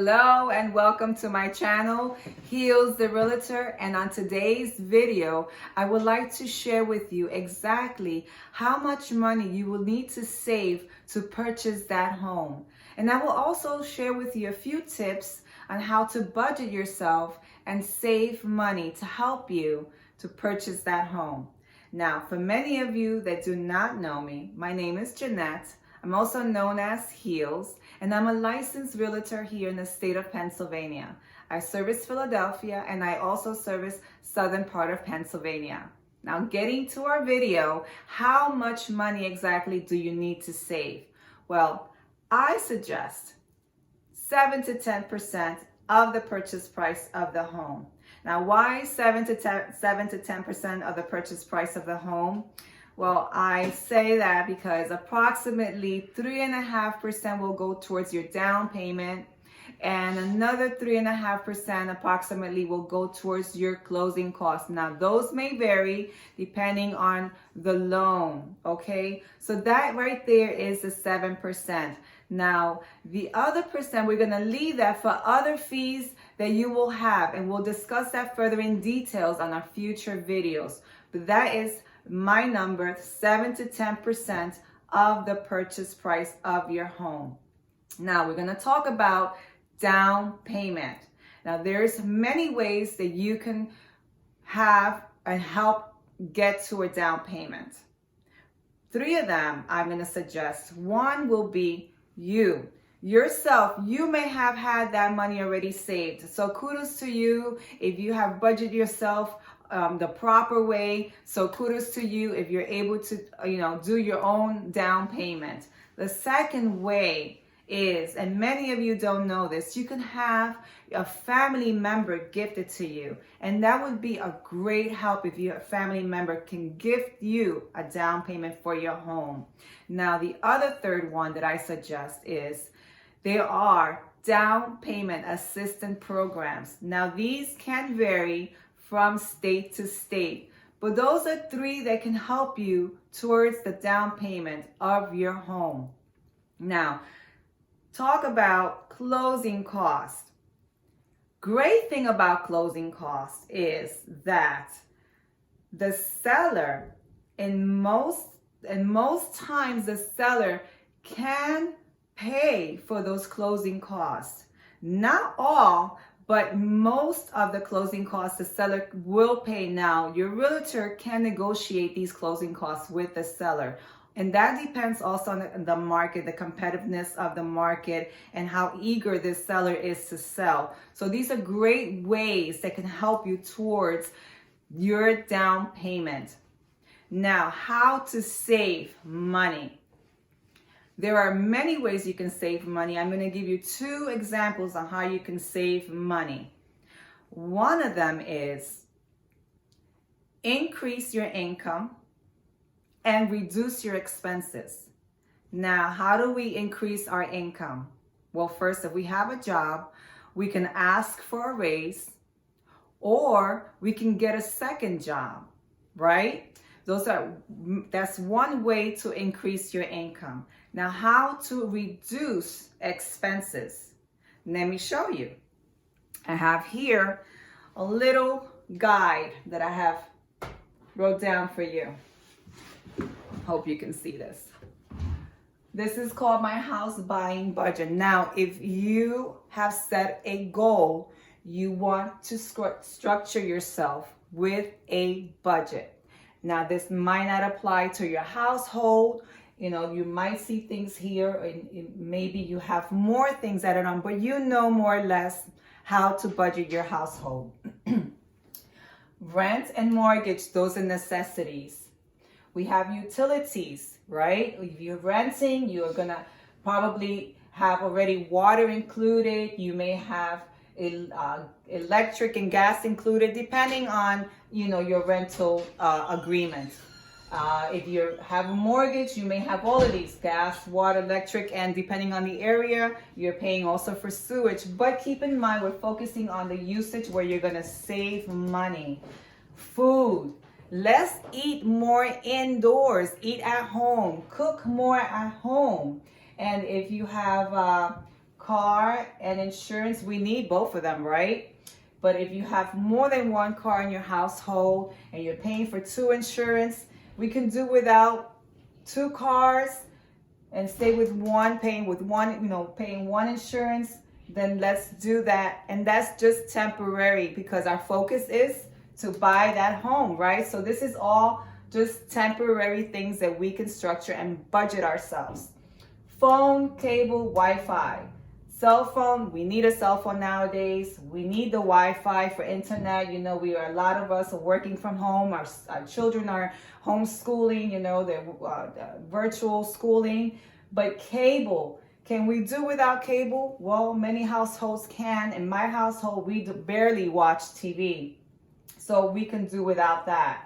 Hello and welcome to my channel, Heels the Realtor, and on today's video, I would like to share with you exactly how much money you will need to save to purchase that home. And I will also share with you a few tips on how to budget yourself and save money to help you to purchase that home. Now, for many of you that do not know me, my name is Jeanette. I'm also known as Heels, and I'm a licensed realtor here in the state of Pennsylvania. I service Philadelphia, and I also service southern part of Pennsylvania. Now, getting to our video, how much money exactly do you need to save? Well, I suggest 7 to 10% of the purchase price of the home. Now, why 7 to 10% of the purchase price of the home? Well, I say that because approximately 3.5% will go towards your down payment, and another 3.5% approximately will go towards your closing costs. Now, those may vary depending on the loan, okay? So that right there is the 7%. Now, the other percent, we're gonna leave that for other fees that you will have, and we'll discuss that further in details on our future videos. But that is my number, 7 to 10% of the purchase price of your home. Now we're going to talk about down payment. Now there's many ways that you can have and help get to a down payment. 3 of them I'm going to suggest. One will be yourself. You may have had that money already saved. So kudos to you if you have budgeted yourself the proper way. So kudos to you if you're able to, do your own down payment. The second way is, and many of you don't know this, you can have a family member gifted to you. And that would be a great help if your family member can gift you a down payment for your home. Now, the other third one that I suggest is there are down payment assistance programs. Now, these can vary from state to state, but those are 3 that can help you towards the down payment of your home. Now, talk about closing costs. Great thing about closing costs is that the seller, in most times, the seller can pay for those closing costs. Not all, but most of the closing costs the seller will pay. Now, your realtor can negotiate these closing costs with the seller. And that depends also on the market, the competitiveness of the market, and how eager this seller is to sell. So these are great ways that can help you towards your down payment. Now, how to save money. There are many ways you can save money. I'm going to give you 2 examples on how you can save money. One of them is increase your income and reduce your expenses. Now, how do we increase our income? Well, first, if we have a job, we can ask for a raise, or we can get a second job, right? That's one way to increase your income. Now, how to reduce expenses? Let me show you. I have here a little guide that I have wrote down for you. Hope you can see this. This is called my house buying budget. Now, if you have set a goal, you want to structure yourself with a budget. Now, this might not apply to your household. You might see things here, and maybe you have more things added on, but you know more or less how to budget your household. Rent and mortgage, those are necessities. We have utilities, right? If you're renting, you're gonna probably have already water included. You may have electric and gas included, depending on your rental agreement. If you have a mortgage, you may have all of these: gas, water, electric, and depending on the area, you're paying also for sewage. But keep in mind, we're focusing on the usage where you're gonna save money. Food. Let's eat more indoors. Eat at home. Cook more at home. And if you have car and insurance, we need both of them, right? But if you have more than one car in your household and you're paying for two insurance, we can do without two cars and stay with one, paying one insurance. Then let's do that. And that's just temporary because our focus is to buy that home, right? So this is all just temporary things that we can structure and budget ourselves. Phone, cable, Wi-Fi. Cell phone, we need a cell phone nowadays. We need the Wi-Fi for internet. You know, a lot of us are working from home. Our children are homeschooling, they're virtual schooling. But cable, can we do without cable? Well, many households can. In my household, we barely watch TV. So we can do without that.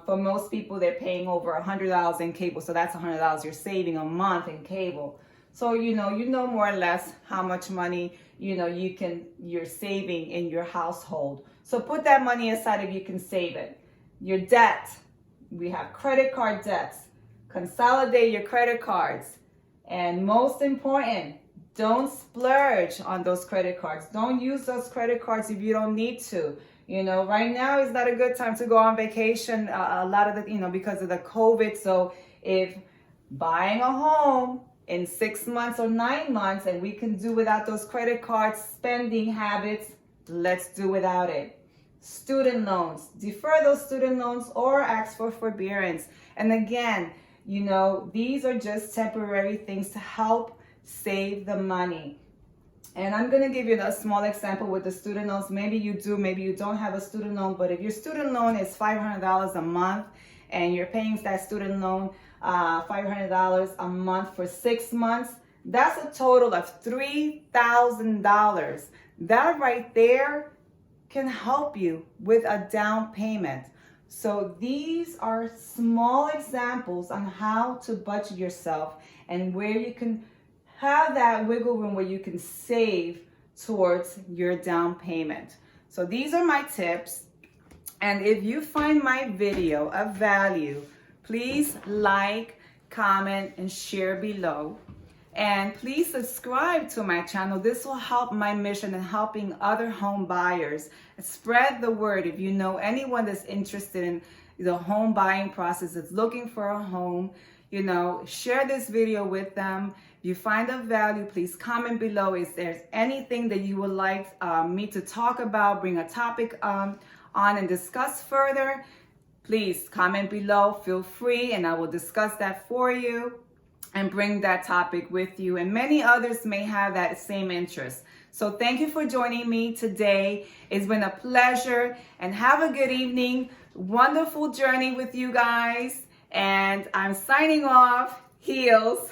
For most people, they're paying over $100 in cable. So that's $100 you're saving a month in cable. So, you know more or less how much money, you're saving in your household. So put that money aside if you can save it. Your debt. We have credit card debts. Consolidate your credit cards. And most important, don't splurge on those credit cards. Don't use those credit cards if you don't need to. Right now is not a good time to go on vacation. A lot of because of the COVID. So if buying a home in 6 months or 9 months and we can do without those credit cards spending habits, let's do without it. Student loans, defer those student loans or ask for forbearance. And again, these are just temporary things to help save the money. And I'm going to give you a small example with the student loans. Maybe you do, maybe you don't have a student loan, but if your student loan is $500 a month and you're paying that student loan $500 a month for 6 months, that's a total of $3,000. That right there can help you with a down payment. So these are small examples on how to budget yourself and where you can have that wiggle room where you can save towards your down payment. So these are my tips. And if you find my video of value, please like, comment, and share below. And please subscribe to my channel. This will help my mission in helping other home buyers. Spread the word. If you know anyone that's interested in the home buying process, that's looking for a home, share this video with them. If you find of value, please comment below. Is there anything that you would like me to talk about, bring a topic on and discuss further? Please comment below, feel free, and I will discuss that for you and bring that topic with you. And many others may have that same interest. So thank you for joining me today. It's been a pleasure, and have a good evening. Wonderful journey with you guys. And I'm signing off. Heels.